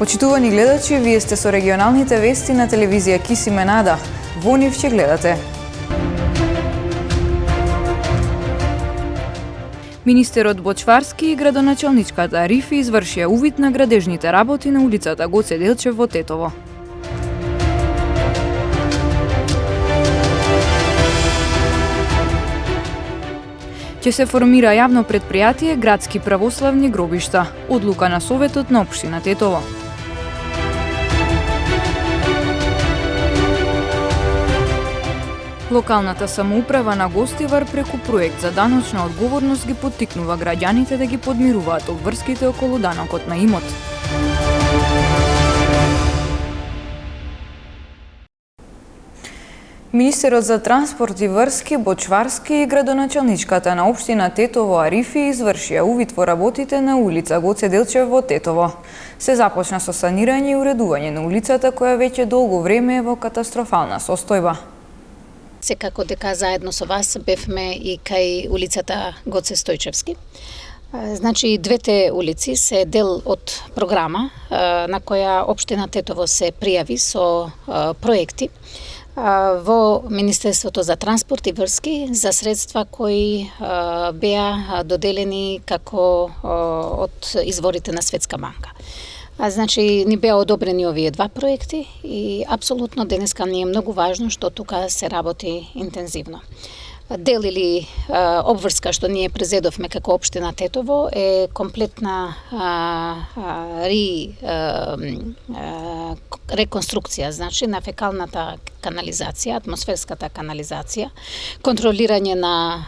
Почитувани гледачи, вие сте со регионалните вести на телевизија Кисименада. Во нив ќе гледате. Министерот Бочварски и градоначалничката Арифи извршија увид на градежните работи на улицата Гоце Делчев во Тетово. Ќе се формира јавно предпријатие Градски православни гробишта. Одлука на Советот на општина Тетово. Локалната самоуправа на Гостивар преку проект за даночна одговорност ги поттикнува граѓаните да ги подмируваат обврските околу данокот на имот. Министерот за транспорт и врски Бочварски и градоначалничката на општина Тетово Арифи извршија увид во работите на улица Гоце Делчев во Тетово. Се започна со санирање и уредување на улицата која веќе долго време е во катастрофална состојба. Секако дека заедно со вас бевме и кај улицата Гоце Стојчевски. Значи, двете улици се дел од програма на која општина Тетово се пријави со проекти во Министерството за транспорт и врски за средства кои беа доделени како од изворите на Светска банка. Значи, ни беа одобрени овие два проекти и апсолутно денеска ни е многу важно што тука се работи интензивно. Дел или обврска што ние презедовме како општина Тетово е комплетна реконструкција, значи на фекалната канализација, атмосферската канализација, контролирање на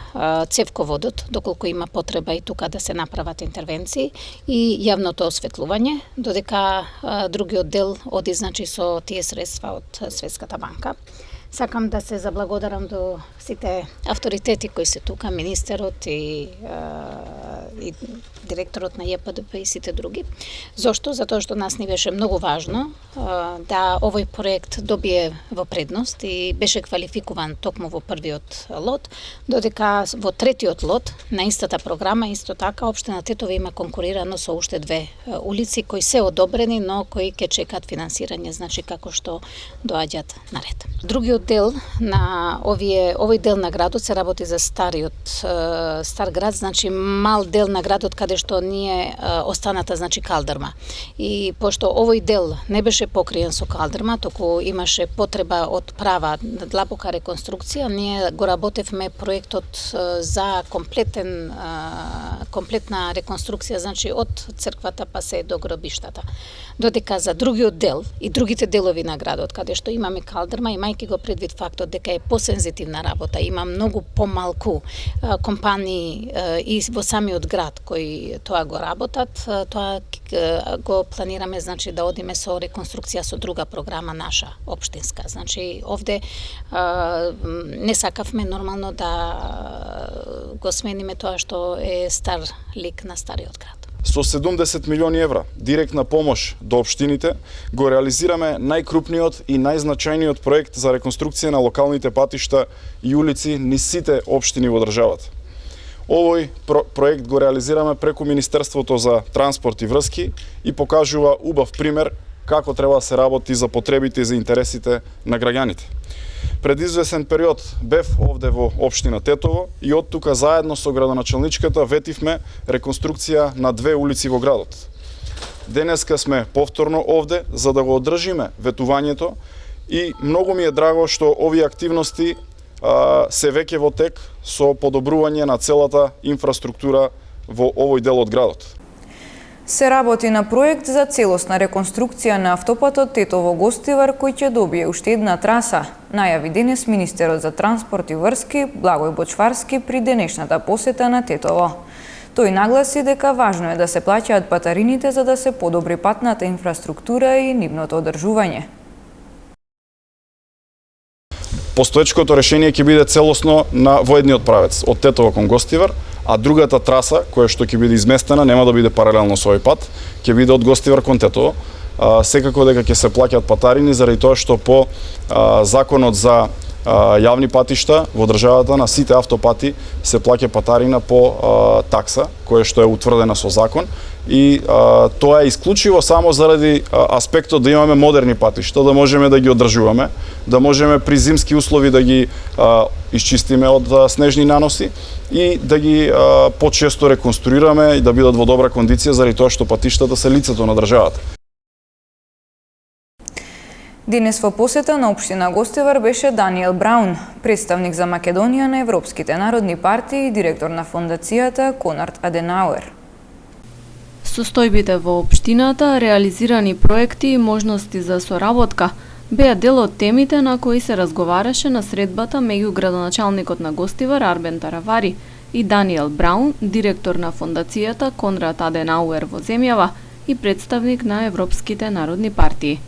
цевководот, доколку има потреба и тука да се направат интервенции, и јавното осветлување, додека другиот дел оди, значи, со тие средства од Светската банка. Сакам да се заблагодарам до сите авторитети кои се тука, министерот и директорот на ЈПДП и сите други. Зошто? Затоа што нас ни беше многу важно да овој проект добие во предност и беше квалификуван токму во првиот лот, додека во третиот лот на истата програма исто така општина Тетово има конкурирано со уште две улици кои се одобрени, но кои ќе чекаат финансирање, значи како што доаѓаат наред. Другиот дел на овој дел на градот се работи за стар град, значи мал дел на градот каде што ние останата, значи, калдрма. И пошто овој дел не беше покриен со калдрма, току имаше потреба од права длабока реконструкција, ние го работевме проектот за комплетна реконструкција, значи од црквата па се до гробиштата. Додека за другиот дел и другите делови на градот, каде што имаме калдрма, имајќи го предвид фактот дека е посензитивна работа, има многу помалку компании и во самиот град кои тоа го работат, тоа го планираме, значи, да одиме со реконструкција со друга програма наша, општинска. Значи, овде не сакавме нормално да го смениме тоа што е стар лик на стариот град. Со 70 милиони евра директна помош до општините го реализираме најкрупниот и најзначајниот проект за реконструкција на локалните патишта и улици низ сите општини во државата. Овој проект го реализираме преку Министерството за транспорт и врски и покажува убав пример како треба да се работи за потребите и за интересите на граѓаните. Пред извесен период бев овде во општина Тетово и од тука заедно со градоначалничката ветивме реконструкција на две улици во градот. Денеска сме повторно овде за да го одржиме ветувањето и многу ми е драго што овие активности се веќе во тек со подобрување на целата инфраструктура во овој дел од градот. Се работи на проект за целосна реконструкција на автопатот Тетово-Гостивар кој ќе добие уште една траса, најави денес министерот за транспорт и врски Благој Бочварски при денешната посета на Тетово. Тој нагласи дека важно е да се плаќаат патарините за да се подобри патната инфраструктура и нивното одржување. Постоечкото решение ќе биде целосно во едниот правец, од Тетово кон Гостивар, а другата траса, која што ќе биде изместена, нема да биде паралелно со овој пат, ќе биде од Гостивар кон Тетово. Секако дека ќе се плаќаат патарини, заради тоа што по законот за јавни патишта во државата на сите автопати се плаќа патарина по такса, која што е утврдена со закон, и тоа е исклучиво само заради аспектот да имаме модерни патишта, да можеме да ги одржуваме, да можеме при зимски услови да ги исчистиме од снежни наноси и да ги почесто реконструираме и да бидат во добра кондиција, заради тоа што патиштата се лицето на државата. Денес во посета на општина Гостивар беше Даниел Браун, представник за Македонија на Европските народни партии и директор на фондацијата Конрад Аденауер. Состојбите во општината, реализирани проекти и можности за соработка беа дел од темите на кои се разговараше на средбата меѓу градоначалникот на Гостивар Арбен Таравари и Даниел Браун, директор на фондацијата Конрад Аденауер во земјава и представник на Европските народни партии.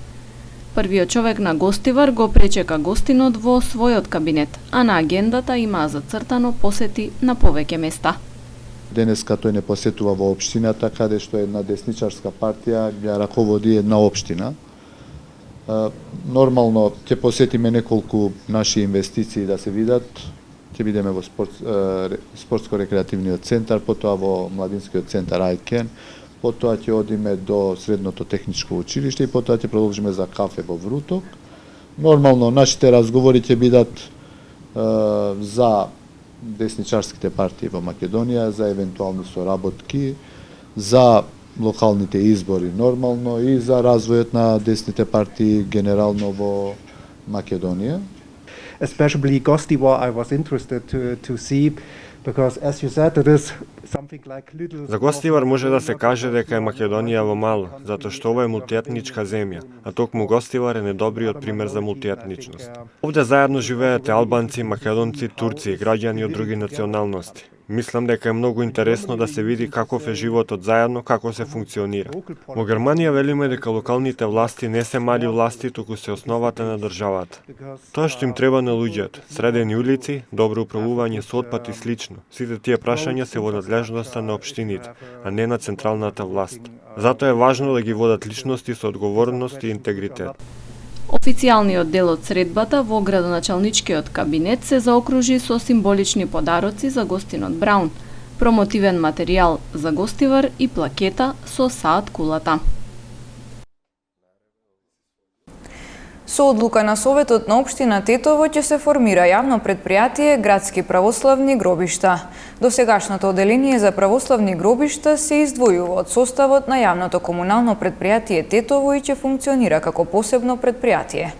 Првиот човек на Гостивар го пречека гостинот во својот кабинет, а на агендата има зацртано посети на повеќе места. Денеска тој не посетува во општината, каде што една десничарска партија ја раководи една општина. Нормално ќе посетиме неколку наши инвестиции да се видат. Ќе бидеме во спортско-рекреативниот центар, потоа во младинскиот центар Ајкен, потоа ќе одиме до средното техничко училиште и потоа ќе продолжиме за кафе во Вруток. Нормално нашите разговори ќе бидат за десничарските партии во Македонија, за евентуални соработки, за локалните избори нормално и за развојот на десните партии генерално во Македонија. Especially Gostivar I was interested to see because as you said it is something like little. За Гостивар може да се каже дека е Македонија во мало, затоа што ова е мултиетничка земја, а токму Гостивар е недобриот пример за мултиетничност. Овде заедно живеете албанци, македонци, турци и граѓани од други националности. Мислам дека е многу интересно да се види каков е животот заедно, како се функционира. Во Германија велиме дека локалните власти не се мали власти, туку се основата на државата. Тоа што им треба на луѓето, средени улици, добро управување со отпад и слично, сите тие прашања се во надлежноста на општините, а не на централната власт. Затоа е важно да ги водат личности со одговорност и интегритет. Официјалниот дел од средбата во градоначалничкиот кабинет се заокружи со символични подароци за гостинот Браун, промотивен материјал за Гостивар и плакета со саат кулата. Со одлука на Советот на општина Тетово ќе се формира јавно предпријатие Градски православни гробишта. Досегашното оделение за православни гробишта се издвојува од составот на јавното комунално предпријатие Тетово и ќе функционира како посебно предпријатие.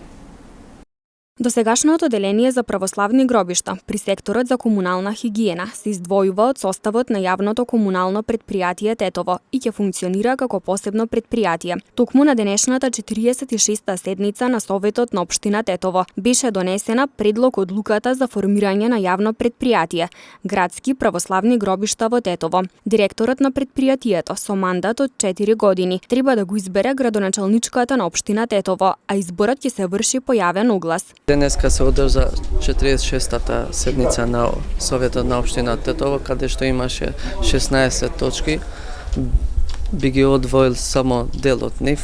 Досегашното оделение за православни гробишта при секторот за комунална хигиена се издвојува од составот на јавното комунално предпријатие Тетово и ќе функционира како посебно предпријатие. Токму на денешната 46-та седница на Советот на општина Тетово беше донесена предлог одлуката за формирање на јавно предпријатие Градски православни гробишта во Тетово. Директорот на предпријатието со мандат од 4 години треба да го избере градоначалничката на општина Тетово, а изборот ќе се врши по јавен оглас. Денеска се одржа 46-та седница на Советот на општина Тетово, каде што имаше 16 точки. Би ги одвоил само дел од нив,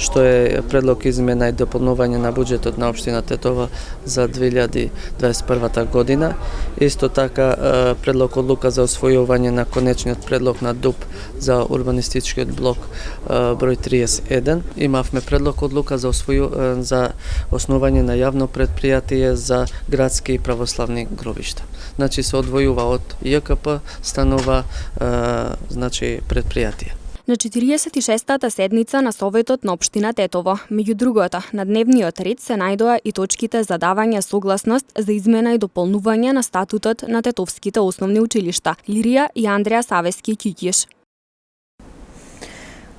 што е предлог измена и дополнување на буџетот на општина Тетово за 2021 година. Исто така предлог одлука за освојување на конечниот предлог на ДУП за урбанистичкиот блок број 31. Имавме предлог одлука за основање на јавно предпријатие за градски и православни гробишта. Значи се одвојува од ЈКП, станува предпријатие. На 46-та седница на Советот на општина Тетово, меѓу другото, на дневниот ред се најдоа и точките за давање согласност за измена и дополнување на статутот на тетовските основни училишта Лирија и Андреа Савески Кјукиш.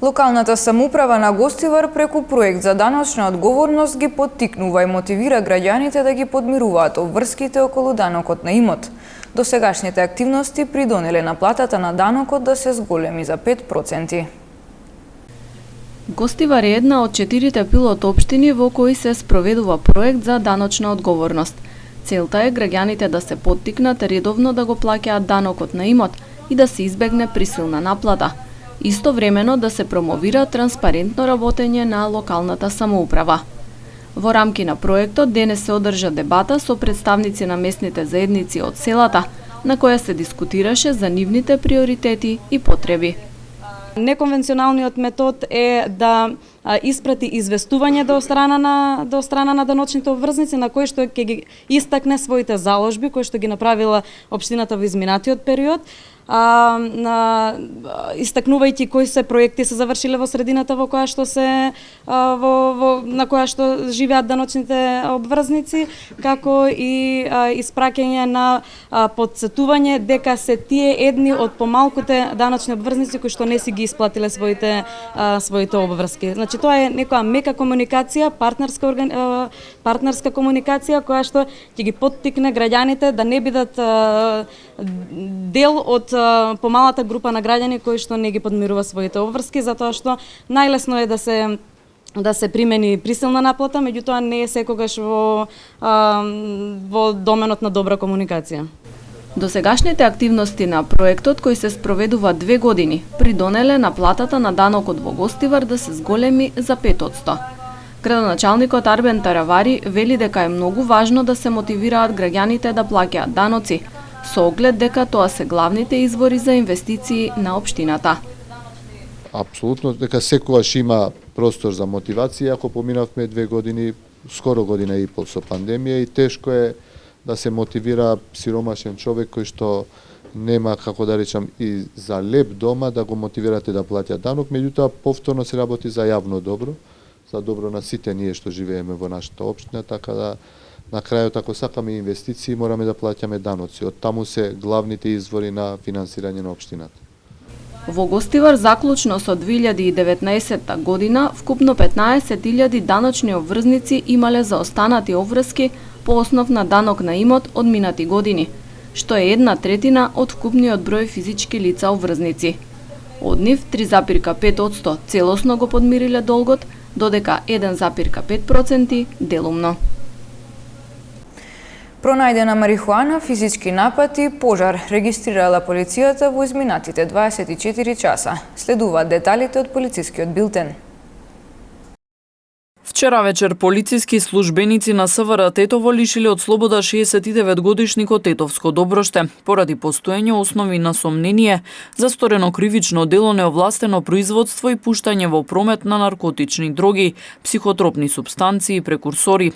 Локалната самоуправа на Гостивар преку проект за даночна одговорност ги поттикнува и мотивира граѓаните да ги подмируваат обврските околу данокот на имот. Досегашните активности придонеле на платата на данокот да се зголеми за 5%. Гостивар е една од 4 пилот општини во кои се спроведува проект за даночна одговорност. Целта е граѓаните да се поттикнат редовно да го плаќаат данокот на имот и да се избегне присилна наплата. Истовремено да се промовира транспарентно работење на локалната самоуправа. Во рамки на проектот денес се одржа дебата со представници на местните заедници од селата, на која се дискутираше за нивните приоритети и потреби. Неконвенционалниот метод е да испрати известување до страна на даночните обврзници на кои што ќе ги истакне своите заложби кои што ги направила општината во изминатиот период, истакнувајќи кои се проекти се завршиле во средината во која што се на која што живеат даночните обврзници, како и испраќање на потсетување дека се тие едни од помалкуте даночни обврзници кои што не си ги исплатиле своите обврски. Значи тоа е некоја мека комуникација, партнерска комуникација која што ќе ги поттикне граѓаните да не бидат дел од помалата група на граѓани кои што не ги подмирува своите обврски, затоа што најлесно е да се примени присилна наплата, меѓутоа не е секогаш во доменот на добра комуникација. Досегашните активности на проектот, кои се спроведува 2 години, придонеле на платата на данокот во Гостивар да се зголеми за 5%. Градоначалникот Арбен Таравари вели дека е многу важно да се мотивираат граѓаните да плаќаат даноци, со оглед дека тоа се главните извори за инвестиции на општината. Апсолутно дека секогаш има простор за мотивација, ако поминавме 2 години, скоро година и пол со пандемија и тешко е да се мотивира сиромашен човек кој што нема, како да речам, и за леп дома да го мотивирате да плаќа данок, меѓутоа повторно се работи за јавно добро, за добро на сите ние што живееме во нашата општина, така да на крајот ако сакаме инвестиции мораме да плаќаме даноци. Од таму се главните извори на финансирање на општината. Во Гостивар заклучно со 2019 година вкупно 15.000 даночни обврзници имале заостанати обврски по основ на данок на имот од минати години, што е 1/3 од вкупниот број физички лица обврзници. Од нив 3,5% целосно го подмириле долгот, додека 1,5% делумно. Пронајдена марихуана, физички напати, пожар регистрирала полицијата во изминатите 24 часа. Следуваат деталите од полицискиот билтен. Вчера вечер полициски службеници на СВР Тетово лишиле од слобода 69-годишникот Тетовско Доброште, поради постоење основи на сомнение за сторено кривично дело неовластено производство и пуштање во промет на наркотични дроги, психотропни супстанции и прекурсори.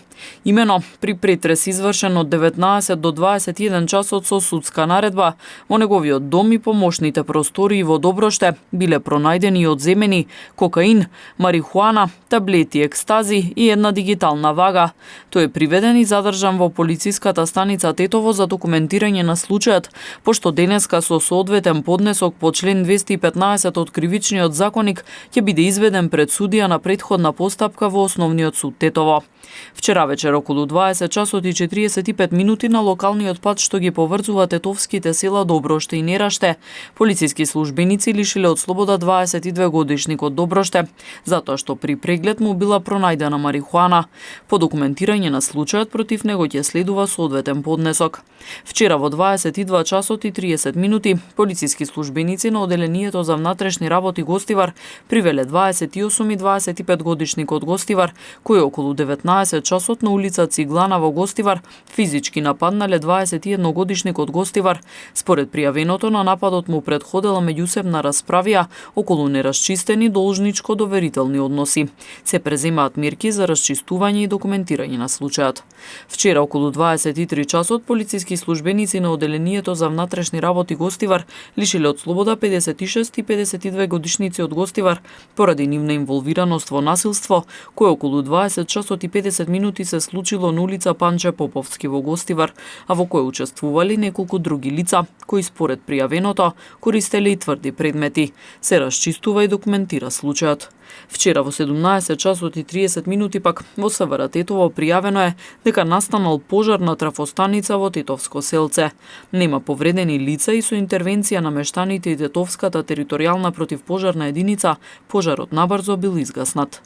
Имено, при претрес извршен од 19 до 21 часот со судска наредба, во неговиот дом и помошните простории во Доброште биле пронајдени и одземени кокаин, марихуана, таблети, екстази и една дигитална вага. Тој е приведен и задржан во полициската станица Тетово за документирање на случајот, пошто денеска со соодветен поднесок по член 215 од Кривичниот законник ќе биде изведен пред судија на претходна постапка во Основниот суд Тетово. Вчера вечер околу 20 часот и 45 минути на локалниот пат што ги поврзува тетовските села Доброште и Нераште, полициски службеници лишиле од слобода 22-годишникот Доброште, затоа што при преглед му била пронајдена марихуана. По документирање на случајот против него ќе следува соодветен поднесок. Вчера во 22 часот и 30 минути полициски службеници на оделението за внатрешни работи Гостивар привеле 28 и 25 годишникот Гостивар, кој околу 19 часот на улица Циглана во Гостивар физички нападнале 21 годишникот Гостивар. Според пријавеното на нападот му претходела меѓусебна расправија околу нерасчистени должничко-доверителни односи. Се преземаат мерки за расчистување и документирање на случајот. Вчера околу 23 часот полициски службеници на оделението за внатрешни работи Гостивар лишиле од слобода 56 и 52 годишници од Гостивар поради нивна инволвираност во насилство, кој околу 20 часот и 50 минути се случило на улица Панче Поповски во Гостивар, а во кој учествували неколку други лица, кои според пријавеното користеле и тврди предмети. Се расчистува и документира случајот. Вчера во 17 часот и 30 минути пак во СВР Тетово пријавено е дека настанал пожар на трафостаница во Тетовско селце. Нема повредени лица и со интервенција на мештаните и Тетовската територијална противпожарна единица, пожарот набрзо бил изгаснат.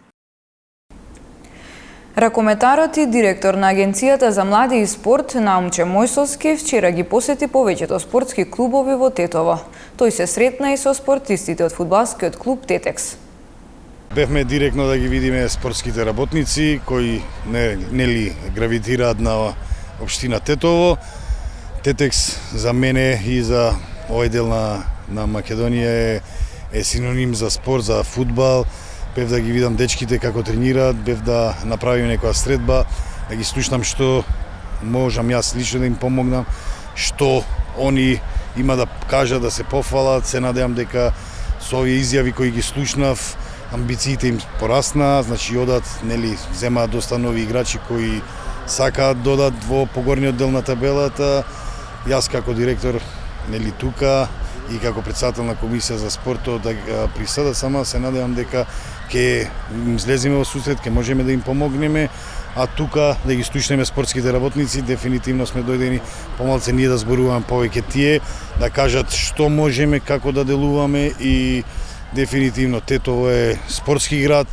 Ракометарот и директор на Агенцијата за млади и спорт Наумче Мојсовски вчера ги посети повеќето спортски клубови во Тетово. Тој се сретна и со спортистите од фудбалскиот клуб Тетекс. Бевме директно да ги видиме спортските работници кои нели гравитираат на општина Тетово. Тетекс за мене и за овој дел на Македонија е синоним за спорт, за фудбал. Бев да ги видам дечките како тренираат, бев да направим некоја средба, да ги слушнам што можам јас лично да им помогнам, што они има да кажат, да се пофалат. Се надевам дека со овие изјави кои ги слушнав, амбициите им порасна, значи одат, нели, земаат доста нови играчи кои сакаат додат во погорниот дел на табелата. Јас како директор, нели, тука и како председател на комисија за спортот да присада, сама се надевам дека ќе им излеземе во сусрет, ќе можеме да им помогнеме, а тука да ги слушнеме спортските работници. Дефинитивно сме дојдени помалце ние да зборуваме повеќе тие, да кажат што можеме, како да делуваме и дефинитивно Тетово е спортски град,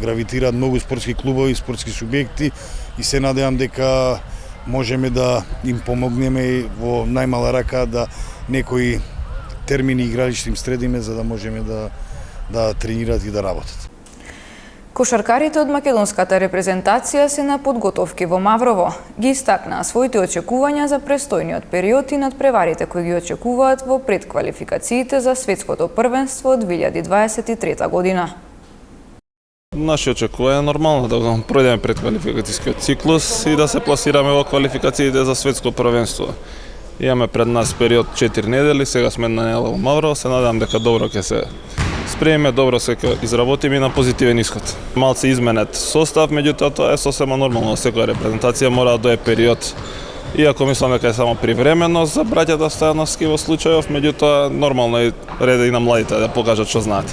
гравитираат многу спортски клубови, спортски субјекти и се надевам дека можеме да им помогнеме во најмала рака да некои термини игралишта им средиме за да можеме да тренираат и да работат. Кошаркарите од македонската репрезентација се на подготовки во Маврово. Ги истакнаа своите очекувања за престојниот период и надпреварите кои ги очекуваат во предквалификациите за светското првенство 2023 година. Наши очекувања нормално да пројдеме предквалификацијскиот циклус и да се пласираме во квалификациите за светско првенство. Имаме пред нас период 4 недели, сега сме на недела во Маврово, се надевам дека добро ќе се спремиме, добро се ќе изработиме и на позитивен исход. Малце изменет состав, меѓутоа тоа е сосема нормално, секоја репрезентација мора да дое период. Иако мислам дека е само привремено за браќата Стојановски во случајов, меѓутоа нормално е ред и на младите да покажат што знаат.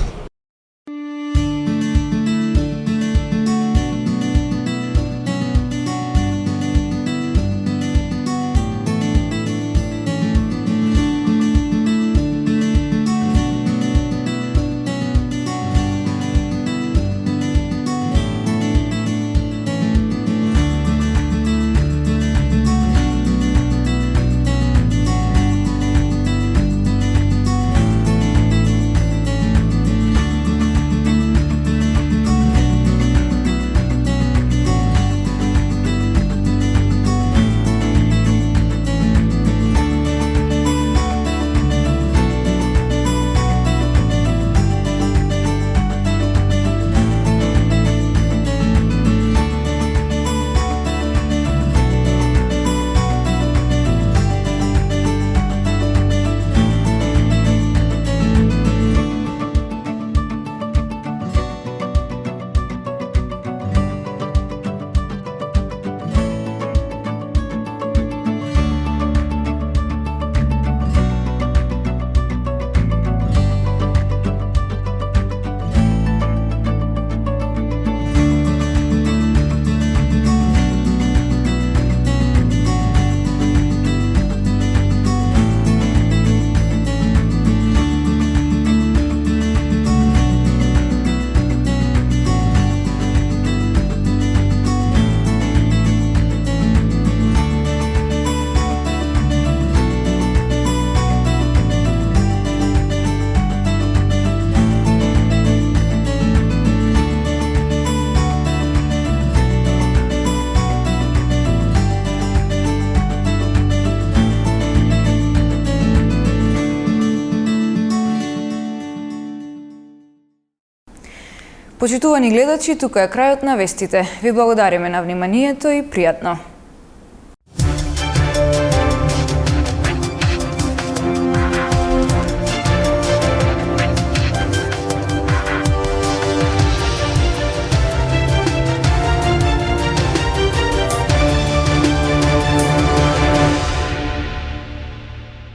Почитувани гледачи, тука е крајот на вестите. Ви благодариме на вниманието и пријатно.